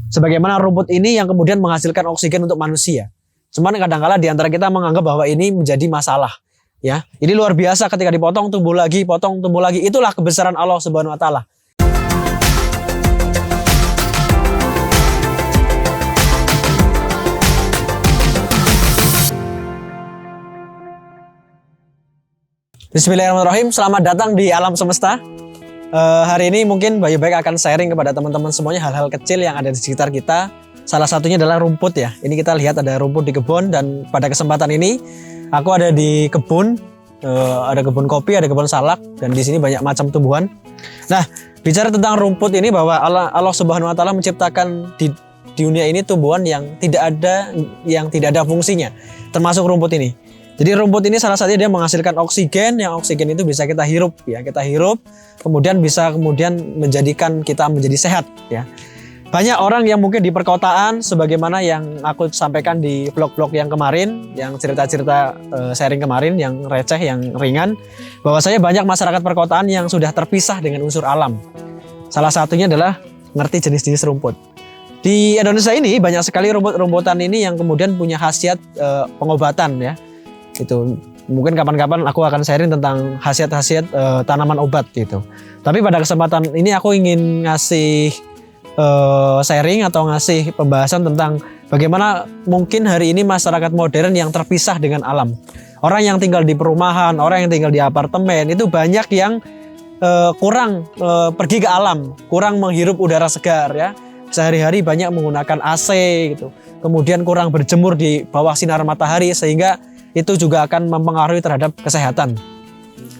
Sebagaimana rumput ini yang kemudian menghasilkan oksigen untuk manusia. Cuman kadang-kala di antara kita menganggap bahwa ini menjadi masalah. Ya, ini luar biasa ketika dipotong tumbuh lagi, potong tumbuh lagi. Itulah kebesaran Allah Subhanahu wa taala. Bismillahirrahmanirrahim. Selamat datang di Alam Semesta. Hari ini mungkin Bayu Baik akan sharing kepada teman-teman semuanya hal-hal kecil yang ada di sekitar kita. Salah satunya adalah rumput ya. Ini kita lihat ada rumput di kebun, dan pada kesempatan ini aku ada di kebun. Ada kebun kopi, ada kebun salak, dan di sini banyak macam tumbuhan. Nah, bicara tentang rumput ini, bahwa Allah Subhanahu wa taala menciptakan di dunia ini tumbuhan yang tidak ada fungsinya, termasuk rumput ini. Jadi rumput ini salah satunya dia menghasilkan oksigen, yang oksigen itu bisa kita hirup ya, kita hirup kemudian bisa menjadikan kita menjadi sehat ya. Banyak orang yang mungkin di perkotaan, sebagaimana yang aku sampaikan di vlog-vlog yang kemarin, yang cerita-cerita sharing kemarin, yang receh, yang ringan, bahwasanya banyak masyarakat perkotaan yang sudah terpisah dengan unsur alam. Salah satunya adalah ngerti jenis-jenis rumput. Di Indonesia ini banyak sekali rumput-rumputan ini yang kemudian punya khasiat pengobatan ya. Itu mungkin kapan-kapan aku akan sharing tentang khasiat-khasiat tanaman obat gitu. Tapi pada kesempatan ini aku ingin ngasih sharing atau ngasih pembahasan tentang bagaimana mungkin hari ini masyarakat modern yang terpisah dengan alam. Orang yang tinggal di perumahan, orang yang tinggal di apartemen itu banyak yang kurang pergi ke alam, kurang menghirup udara segar ya. Sehari-hari banyak menggunakan AC gitu. Kemudian kurang berjemur di bawah sinar matahari, sehingga itu juga akan mempengaruhi terhadap kesehatan.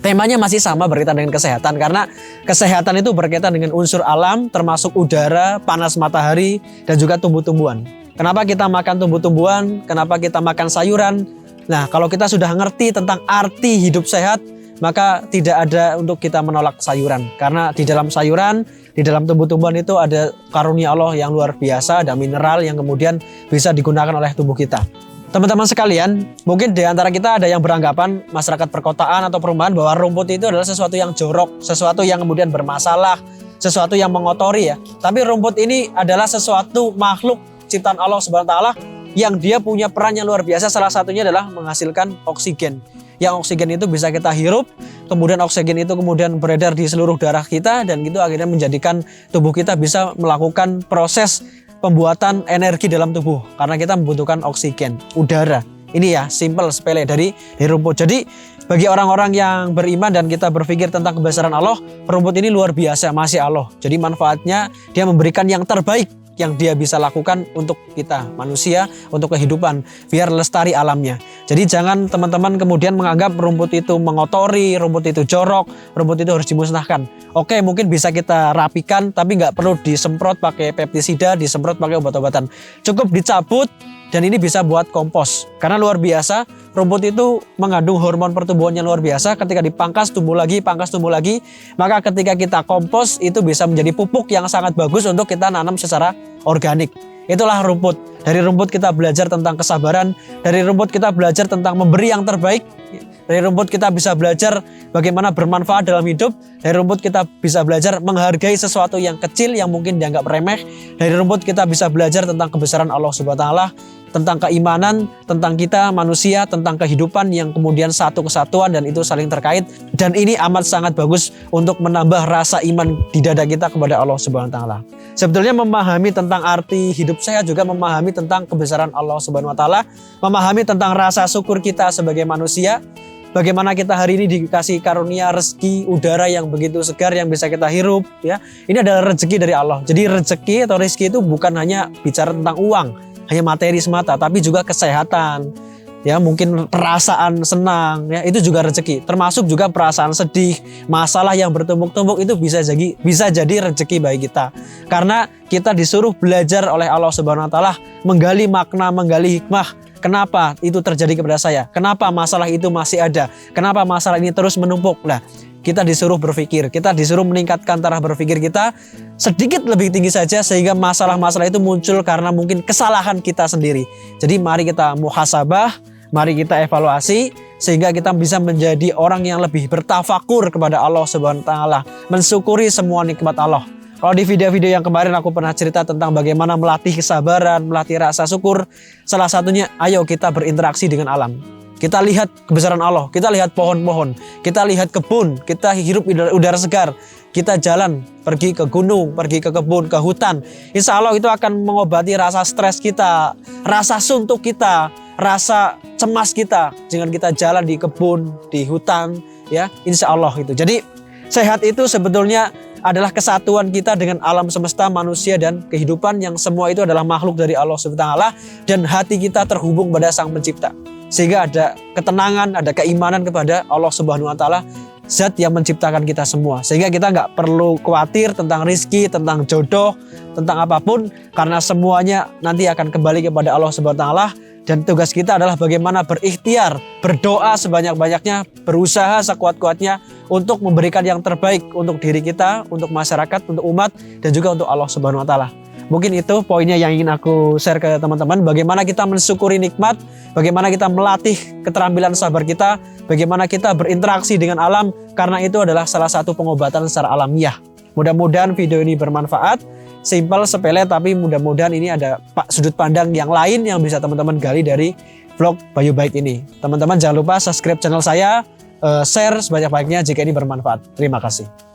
Temanya masih sama, berkaitan dengan kesehatan, karena kesehatan itu berkaitan dengan unsur alam, termasuk udara, panas matahari, dan juga tumbuh-tumbuhan. Kenapa kita makan tumbuh-tumbuhan? Kenapa kita makan sayuran? Nah, kalau kita sudah ngerti tentang arti hidup sehat, maka tidak ada untuk kita menolak sayuran. Karena di dalam sayuran, di dalam tumbuh-tumbuhan itu ada karunia Allah yang luar biasa, ada mineral yang kemudian bisa digunakan oleh tubuh kita. Teman-teman sekalian, mungkin di antara kita ada yang beranggapan masyarakat perkotaan atau perumahan bahwa rumput itu adalah sesuatu yang jorok, sesuatu yang kemudian bermasalah, sesuatu yang mengotori ya. Tapi rumput ini adalah sesuatu makhluk ciptaan Allah Subhanahu wa taala yang dia punya peran yang luar biasa. Salah satunya adalah menghasilkan oksigen. Yang oksigen itu bisa kita hirup, kemudian oksigen itu kemudian beredar di seluruh darah kita, dan itu akhirnya menjadikan tubuh kita bisa melakukan proses pembuatan energi dalam tubuh, karena kita membutuhkan oksigen, udara. Ini ya simple, sepele dari rumput. Jadi bagi orang-orang yang beriman dan kita berpikir tentang kebesaran Allah, rumput ini luar biasa, masih Allah. Jadi manfaatnya dia memberikan yang terbaik yang dia bisa lakukan untuk kita manusia, untuk kehidupan, biar lestari alamnya. Jadi jangan teman-teman kemudian menganggap rumput itu mengotori, rumput itu jorok, rumput itu harus dimusnahkan. Oke, mungkin bisa kita rapikan, tapi nggak perlu disemprot pakai pestisida, disemprot pakai obat-obatan. Cukup dicabut, dan ini bisa buat kompos. Karena luar biasa, rumput itu mengandung hormon pertumbuhan yang luar biasa. Ketika dipangkas tumbuh lagi, pangkas tumbuh lagi. Maka ketika kita kompos, itu bisa menjadi pupuk yang sangat bagus untuk kita nanam secara organik. Itulah rumput. Dari rumput kita belajar tentang kesabaran. Dari rumput kita belajar tentang memberi yang terbaik. Dari rumput kita bisa belajar bagaimana bermanfaat dalam hidup. Dari rumput kita bisa belajar menghargai sesuatu yang kecil yang mungkin dianggap remeh. Dari rumput kita bisa belajar tentang kebesaran Allah Subhanahu wa taala, tentang keimanan, tentang kita manusia, tentang kehidupan yang kemudian satu kesatuan dan itu saling terkait. Dan ini amat sangat bagus untuk menambah rasa iman di dada kita kepada Allah Subhanahu wa taala. Sebetulnya memahami tentang arti hidup sehat juga memahami tentang kebesaran Allah Subhanahu wa taala, memahami tentang rasa syukur kita sebagai manusia. Bagaimana kita hari ini dikasih karunia rezeki udara yang begitu segar yang bisa kita hirup ya. Ini adalah rezeki dari Allah. Jadi rezeki atau rezeki itu bukan hanya bicara tentang uang, hanya materi semata, tapi juga kesehatan, ya mungkin perasaan senang, ya itu juga rezeki. Termasuk juga perasaan sedih, masalah yang bertumpuk-tumpuk itu bisa jadi rezeki bagi kita. Karena kita disuruh belajar oleh Allah Subhanahu wa taala, menggali makna, menggali hikmah. Kenapa itu terjadi kepada saya? Kenapa masalah itu masih ada? Kenapa masalah ini terus menumpuk? Nah, kita disuruh berpikir, kita disuruh meningkatkan taraf berpikir kita sedikit lebih tinggi saja, sehingga masalah-masalah itu muncul karena mungkin kesalahan kita sendiri. Jadi mari kita muhasabah, mari kita evaluasi, sehingga kita bisa menjadi orang yang lebih bertafakur kepada Allah Subhanahu wa taala, mensyukuri semua nikmat Allah. Kalau di video-video yang kemarin aku pernah cerita tentang bagaimana melatih kesabaran, melatih rasa syukur. Salah satunya, ayo kita berinteraksi dengan alam. Kita lihat kebesaran Allah, kita lihat pohon-pohon, kita lihat kebun, kita hirup udara segar. Kita jalan, pergi ke gunung, pergi ke kebun, ke hutan. Insya Allah itu akan mengobati rasa stres kita, rasa suntuk kita, rasa cemas kita. Dengan kita jalan di kebun, di hutan, ya insya Allah itu. Jadi sehat itu sebetulnya adalah kesatuan kita dengan alam semesta, manusia, dan kehidupan yang semua itu adalah makhluk dari Allah SWT, dan hati kita terhubung pada Sang Pencipta. Sehingga ada ketenangan, ada keimanan kepada Allah SWT, zat yang menciptakan kita semua. Sehingga kita nggak perlu khawatir tentang rizki, tentang jodoh, tentang apapun, karena semuanya nanti akan kembali kepada Allah SWT. Dan tugas kita adalah bagaimana berikhtiar, berdoa sebanyak-banyaknya, berusaha sekuat-kuatnya untuk memberikan yang terbaik untuk diri kita, untuk masyarakat, untuk umat, dan juga untuk Allah Subhanahu wa Ta'ala. Mungkin itu poinnya yang ingin aku share ke teman-teman. Bagaimana kita mensyukuri nikmat, bagaimana kita melatih keterampilan sabar kita, bagaimana kita berinteraksi dengan alam, karena itu adalah salah satu pengobatan secara alamiah. Mudah-mudahan video ini bermanfaat. Simpel, sepele, tapi mudah-mudahan ini ada sudut pandang yang lain yang bisa teman-teman gali dari vlog Bayu Baik ini. Teman-teman jangan lupa subscribe channel saya, share sebanyak-banyaknya jika ini bermanfaat. Terima kasih.